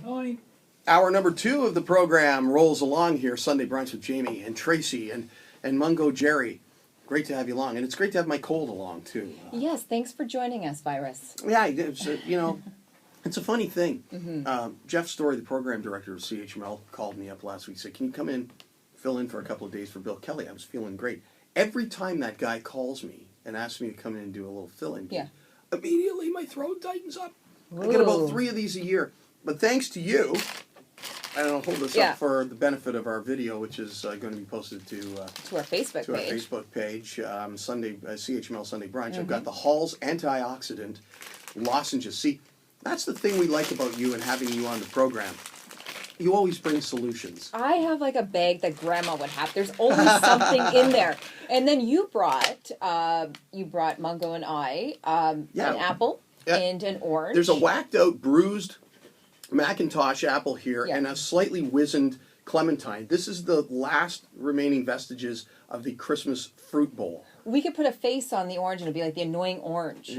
Hi. Hour number 2 of the program rolls along here. Sunday brunch with Jamie and Tracy and Mungo Jerry. Great to have you along, and it's great to have my cold along too. Yes, thanks for joining us, Virus. Yeah, it's it's a funny thing. Jeff Story, the program director of CHML, called me up last week. Said, "Can you come in, fill in for a couple of days for Bill Kelly?" I was feeling great. Every time that guy calls me and asks me to come in and do a little fill-in, immediately my throat tightens up. Ooh. I get about 3 of these a year, but thanks to you. And I'll hold this up for the benefit of our video, which is going to be posted to our Facebook to page. Our Facebook page, Sunday CHML Sunday Brunch. I've got the Hall's antioxidant lozenges. See, that's the thing we like about you and having you on the program. You always bring solutions. I have like a bag that Grandma would have. There's always something in there. And then you brought Mungo and I an apple and an orange. There's a whacked out, bruised Macintosh apple here and a slightly wizened clementine. This is the last remaining vestiges of the Christmas fruit bowl. We could put a face on the orange and it'd be like the annoying orange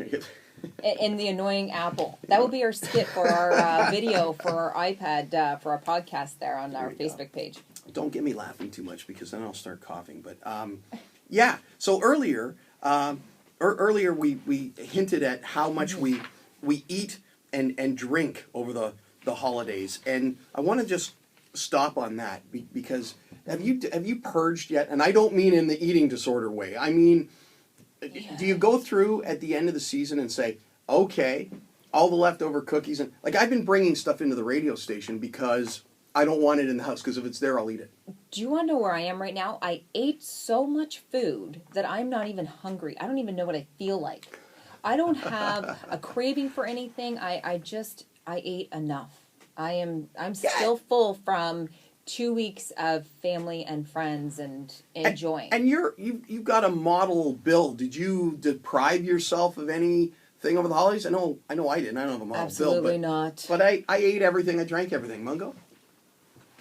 and the annoying apple. That will be our skit for our video for our iPad, for our podcast there on our Facebook page. Don't get me laughing too much because then I'll start coughing. But so earlier we hinted at how much we eat and drink over the holidays, and I want to just stop on that because have you purged yet? And I don't mean in the eating disorder way. I mean, do you go through at the end of the season and say, okay, all the leftover cookies, and like I've been bringing stuff into the radio station because I don't want it in the house, because if it's there, I'll eat it. Do you want to know where I am right now? I ate so much food that I'm not even hungry. I don't even know what I feel like. I don't have a craving for anything. I ate enough. I'm still full from 2 weeks of family and friends and enjoying. And you've got a model build. Did you deprive yourself of anything over the holidays? I know I didn't. I don't have a model Absolutely build. not. But I ate everything. I drank everything. Mungo?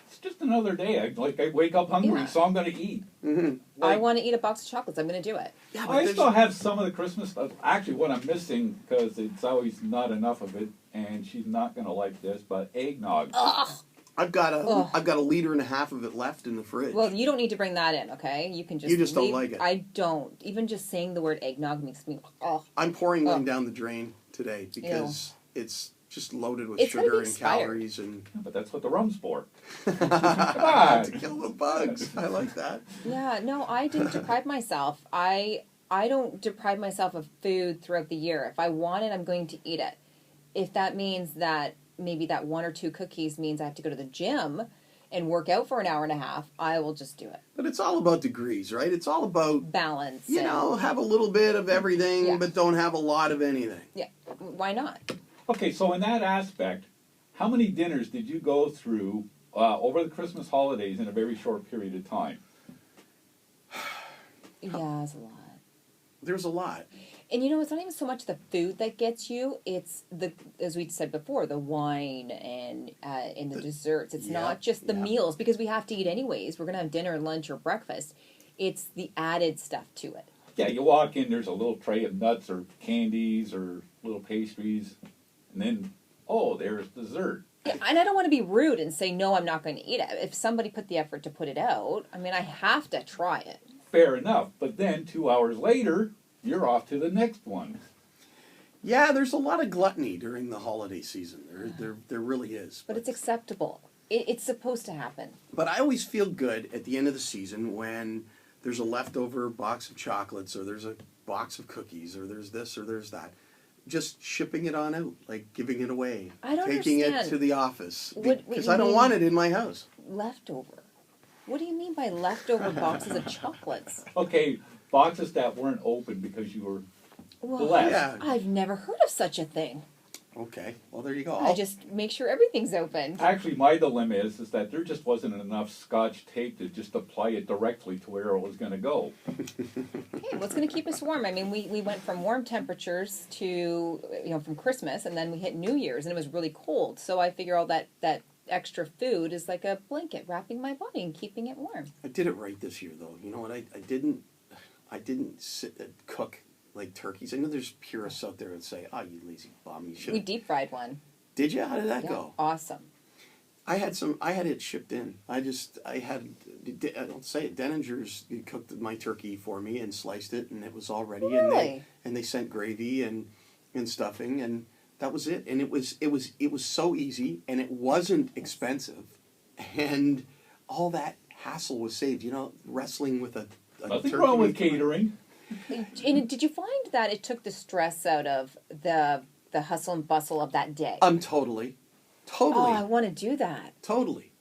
It's just another day. I wake up hungry, so I'm going to eat. Mm-hmm. I want to eat a box of chocolates. I'm going to do it. Yeah, I still have some of the Christmas stuff. Actually, what I'm missing, because it's always not enough of it, and she's not going to like this, but eggnog. Ugh. I've got a liter and a half of it left in the fridge. Well, you don't need to bring that in, okay? You can just. You just don't like it. I don't. Even just saying the word eggnog makes me. Oh. I'm pouring mine down the drain today because it's just loaded with sugar and calories and. Yeah, but that's what the rum's for. Come on, to kill the bugs. I like that. Yeah, no, I didn't deprive myself. I don't deprive myself of food throughout the year. If I want it, I'm going to eat it. If that means that maybe that 1 or 2 cookies means I have to go to the gym and work out for an hour and a half, I will just do it. But it's all about degrees, right? It's all about balance. Have a little bit of everything, but don't have a lot of anything. Yeah, why not? Okay, so in that aspect, how many dinners did you go through over the Christmas holidays in a very short period of time? Yeah, it's a lot. There's a lot. And it's not even so much the food that gets you, it's as we said before, the wine and the desserts. It's not just the meals, because we have to eat anyways. We're going to have dinner, lunch, or breakfast. It's the added stuff to it. Yeah, you walk in, there's a little tray of nuts or candies or little pastries, and then, there's dessert. Yeah, and I don't want to be rude and say, no, I'm not going to eat it. If somebody put the effort to put it out, I mean, I have to try it. Fair enough, but then 2 hours later, you're off to the next one. Yeah, there's a lot of gluttony during the holiday season. There really is. But it's acceptable. It's supposed to happen. But I always feel good at the end of the season when there's a leftover box of chocolates, or there's a box of cookies, or there's this or there's that. Just shipping it on out, like giving it away. I don't taking understand. it to the office. What Because I don't want it in my house. Leftover? What do you mean by leftover boxes of chocolates? Okay, boxes that weren't open because you were blessed. Yeah. I've never heard of such a thing. Okay, well there you go. I just make sure everything's open. Actually, my dilemma is that there just wasn't enough Scotch tape to just apply it directly to where it was going to go. Hey, what's going to keep us warm? I mean, we went from warm temperatures to, from Christmas, and then we hit New Year's, and it was really cold. So I figure all that extra food is like a blanket wrapping my body and keeping it warm. I did it right this year, though. You know what? I didn't cook like turkeys. I know there's purists out there that say, "Oh, you lazy bum, you should." We deep fried one. Did you? How did that go? Awesome. I had it shipped in. I don't say it. Denninger's cooked my turkey for me and sliced it, and it was all ready. Really? And they sent gravy and stuffing, and that was it. And it was so easy, and it wasn't expensive, and all that hassle was saved. You know, wrestling with a Nothing turkey wrong with meat. catering. And did you find that it took the stress out of the hustle and bustle of that day? Totally. Oh, I want to do that. Totally.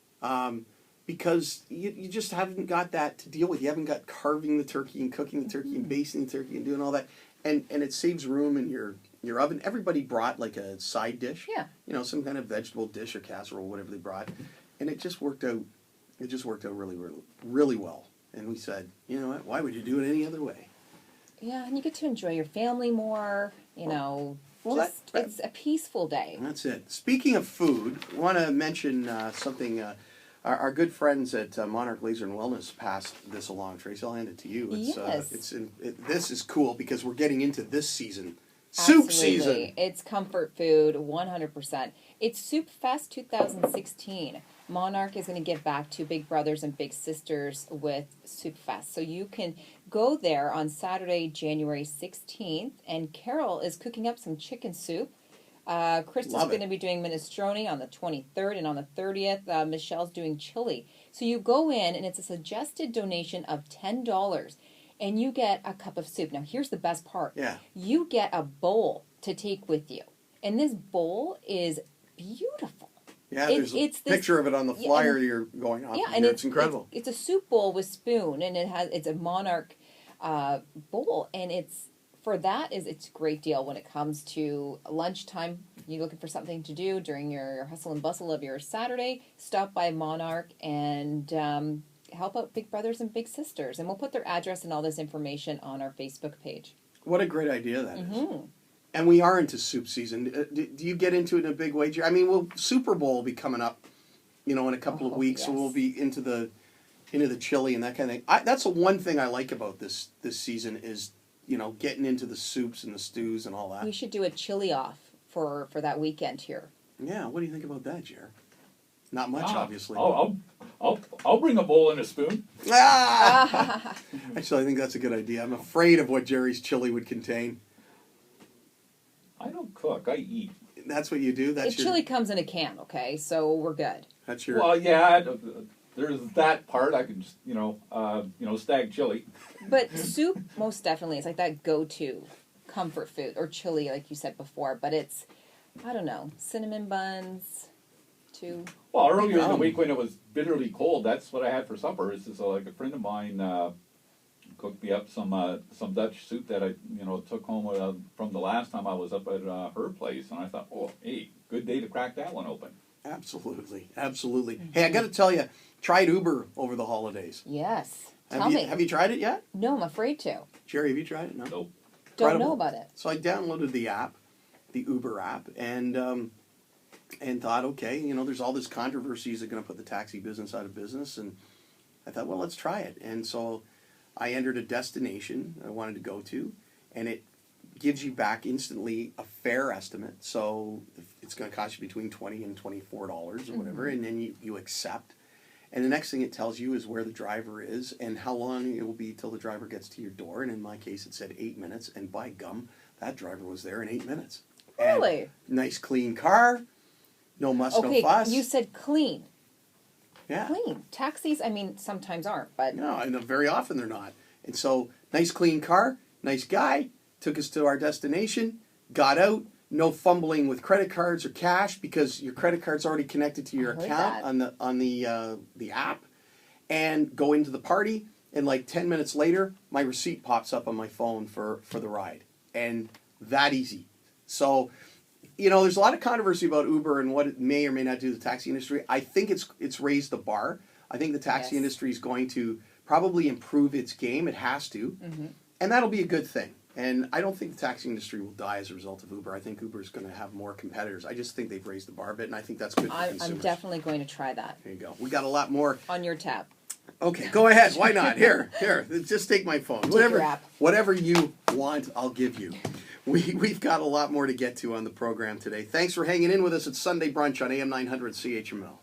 Because you just haven't got that to deal with. You haven't got carving the turkey and cooking the turkey and basting the turkey and doing all that. And it saves room in your oven. Everybody brought like a side dish. Yeah. You know, some kind of vegetable dish or casserole, whatever they brought. And it just worked out. It just worked out really, really, really well. And we said, you know what? Why would you do it any other way? Yeah, and you get to enjoy your family more, you know. Well, Just, it's a peaceful day. That's it. Speaking of food, I want to mention something. Our good friends at Monarch Laser and Wellness passed this along. Tracy, I'll hand it to you. Yes. This is cool because we're getting into this season. Soup Absolutely. season. It's comfort food, 100%. It's Soup Fest 2016. Monarch is going to give back to Big Brothers and Big Sisters with Soup Fest. So you can go there on Saturday, January 16th, and Carol is cooking up some chicken soup. Krista's Love it. going to be doing minestrone on the 23rd, and on the 30th, Michelle's doing chili. So you go in, and it's a suggested donation of $10, and you get a cup of soup. Now, here's the best part. Yeah. You get a bowl to take with you, and this bowl is beautiful. Yeah, there's a it's this- picture of it on the yeah, flyer and- you're going off. Yeah, and it's incredible. It's a soup bowl with spoon, and it's a Monarch bowl, and it's a great deal when it comes to lunchtime. You're looking for something to do during your hustle and bustle of your Saturday. Stop by Monarch and help out Big Brothers and Big Sisters, and we'll put their address and all this information on our Facebook page. What a great idea that is. Mm-hmm. And we are into soup season. Do you get into it in a big way? I mean, Super Bowl will be coming up, you know, in a couple of weeks, so yes. we'll be into the chili and that kind of thing. That's the one thing I like about this season is, you know, getting into the soups and the stews and all that. We should do a chili off for that weekend here. Yeah, what do you think about that, Jer? Not much, obviously. I'll bring a bowl and a spoon. Ah! Actually, I think that's a good idea. I'm afraid of what Jerry's chili would contain. I don't cook. I eat. That's what you do. That's The chili comes in a can, okay? So we're good. That's your. Well, yeah. There's that part. I can just, stag chili. But soup, most definitely, is like that go-to comfort food, or chili, like you said before. But it's, I don't know, cinnamon buns, too. Well, earlier in the week when it was bitterly cold, that's what I had for supper. It's just like a friend of mine cooked me up some Dutch soup that I took home from the last time I was up at her place, and I thought, oh, hey, good day to crack that one open. Absolutely, absolutely. Hey, I got to tell you, tried Uber over the holidays. Yes. Tell me. Have you tried it yet? No, I'm afraid to. Jerry, have you tried it? No. Nope. Don't Incredible. know about it. So I downloaded the app, the Uber app, and thought, okay, there's all this controversy. Is it going to put the taxi business out of business? And I thought, well, let's try it. And so I entered a destination I wanted to go to, and it gives you back instantly a fare estimate. So it's going to cost you between $20 and $24 or whatever, and then you accept. And the next thing it tells you is where the driver is and how long it will be till the driver gets to your door. And in my case, it said 8 minutes. And by gum, that driver was there in 8 minutes. Really? And nice, clean car. No muss, Okay, no fuss. you said clean. Yeah. Clean. Taxis, I mean, sometimes aren't, but No, and very often they're not. And so, nice, clean car, nice guy, took us to our destination, got out. No fumbling with credit cards or cash because your credit card's already connected to your I heard account that. on the app, and go into the party. And like 10 minutes later, my receipt pops up on my phone for the ride, and that easy. So, there's a lot of controversy about Uber and what it may or may not do to the taxi industry. I think it's raised the bar. I think the taxi Yes. industry is going to probably improve its game. It has to, and that'll be a good thing. And I don't think the taxi industry will die as a result of Uber. I think Uber is going to have more competitors. I just think they've raised the bar a bit, and I think that's good for consumers. I'm definitely going to try that There you go. We got a lot more. on your tab. Okay, go ahead. Why not? Here. Just take my phone. your app. Whatever you want, I'll give you. We've got a lot more to get to on the program today. Thanks for hanging in with us at Sunday Brunch on AM 900 CHML.